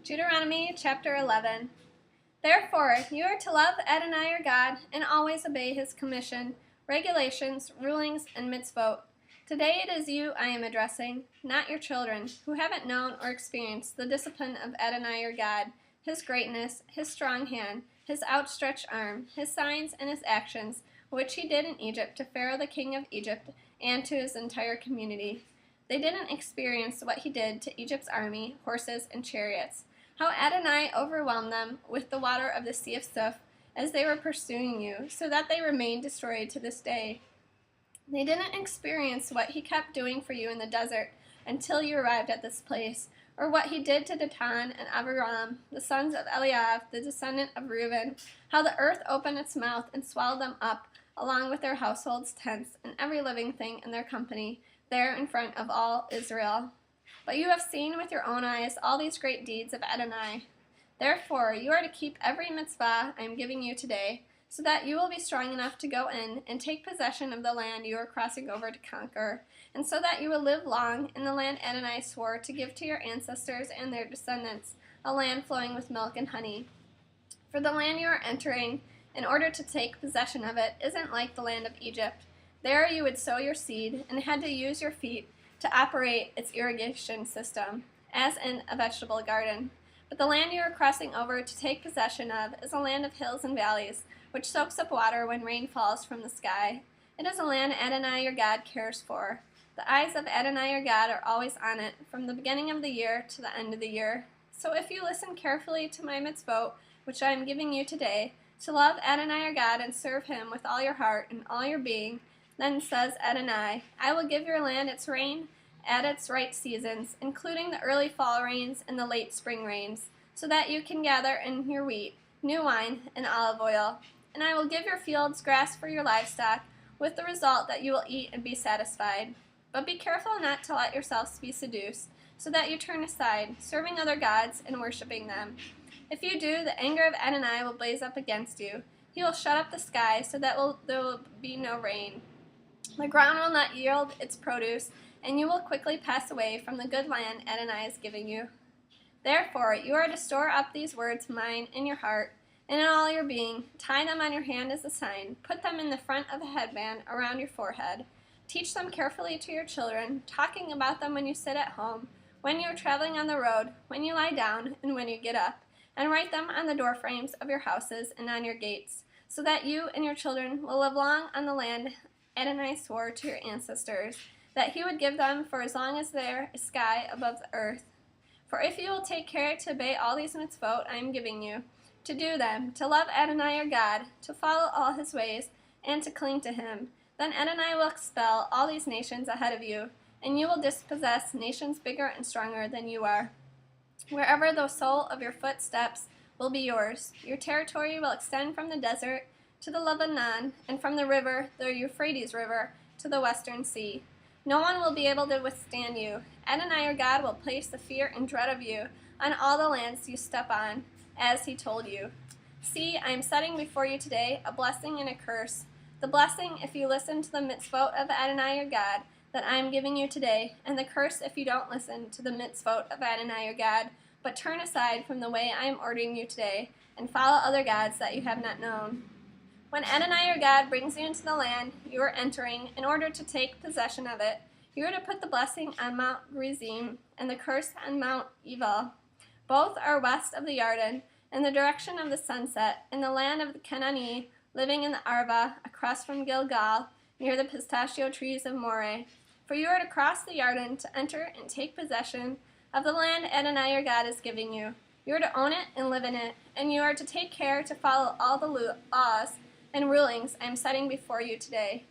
Deuteronomy chapter 11. Therefore, you are to love Adonai your God and always obey his commission, regulations, rulings, and mitzvot. Today it is you I am addressing, not your children, who haven't known or experienced the discipline of Adonai your God, his greatness, his strong hand, his outstretched arm, his signs and his actions, which he did in Egypt to Pharaoh the king of Egypt and to his entire community. They didn't experience what he did to Egypt's army, horses, and chariots, how Adonai overwhelmed them with the water of the Sea of Suf as they were pursuing you, so that they remain destroyed to this day. They didn't experience what he kept doing for you in the desert until you arrived at this place, or what he did to Dathan and Abiram, the sons of Eliab, the descendant of Reuben, how the earth opened its mouth and swallowed them up, along with their households, tents, and every living thing in their company, there in front of all Israel. But you have seen with your own eyes all these great deeds of Adonai. Therefore, you are to keep every mitzvah I am giving you today, so that you will be strong enough to go in and take possession of the land you are crossing over to conquer, and so that you will live long in the land Adonai swore to give to your ancestors and their descendants, a land flowing with milk and honey. For the land you are entering, in order to take possession of it, isn't like the land of Egypt. There you would sow your seed and had to use your feet to operate its irrigation system, as in a vegetable garden. But the land you are crossing over to take possession of is a land of hills and valleys, which soaks up water when rain falls from the sky. It is a land Adonai your God cares for. The eyes of Adonai your God are always on it, from the beginning of the year to the end of the year. So if you listen carefully to my mitzvot, which I am giving you today, to love Adonai your God and serve him with all your heart and all your being, then says Adonai, I will give your land its rain at its right seasons, including the early fall rains and the late spring rains, so that you can gather in your wheat, new wine, and olive oil. And I will give your fields grass for your livestock, with the result that you will eat and be satisfied. But be careful not to let yourselves be seduced, so that you turn aside, serving other gods and worshiping them. If you do, the anger of Adonai will blaze up against you. He will shut up the sky so that there will be no rain. The ground will not yield its produce, and you will quickly pass away from the good land Adonai is giving you. Therefore, you are to store up these words of mine in your heart and in all your being. Tie them on your hand as a sign. Put them in the front of a headband around your forehead. Teach them carefully to your children, talking about them when you sit at home, when you are traveling on the road, when you lie down, and when you get up. And write them on the doorframes of your houses and on your gates, so that you and your children will live long on the land Adonai swore to your ancestors, that he would give them for as long as there is sky above the earth. For if you will take care to obey all these mitzvot I am giving you, to do them, to love Adonai your God, to follow all his ways, and to cling to him, then Adonai will expel all these nations ahead of you, and you will dispossess nations bigger and stronger than you are. Wherever the sole of your foot steps will be yours. Your territory will extend from the desert to the Lebanon, and from the river, the Euphrates River, to the western sea. No one will be able to withstand you. Adonai your God will place the fear and dread of you on all the lands you step on, as he told you. See, I am setting before you today a blessing and a curse. The blessing if you listen to the mitzvot of Adonai your God that I am giving you today, and the curse if you don't listen to the mitzvot of Adonai your God, but turn aside from the way I am ordering you today, and follow other gods that you have not known. When Adonai your God brings you into the land you are entering in order to take possession of it, you are to put the blessing on Mount Gerizim and the curse on Mount Ebal. Both are west of the Jordan, in the direction of the sunset, in the land of the Canaanite, living in the Arva, across from Gilgal, near the pistachio trees of Moreh. For you are to cross the Jordan to enter and take possession of the land Adonai your God is giving you. You are to own it and live in it, and you are to take care to follow all the laws and rulings I am setting before you today.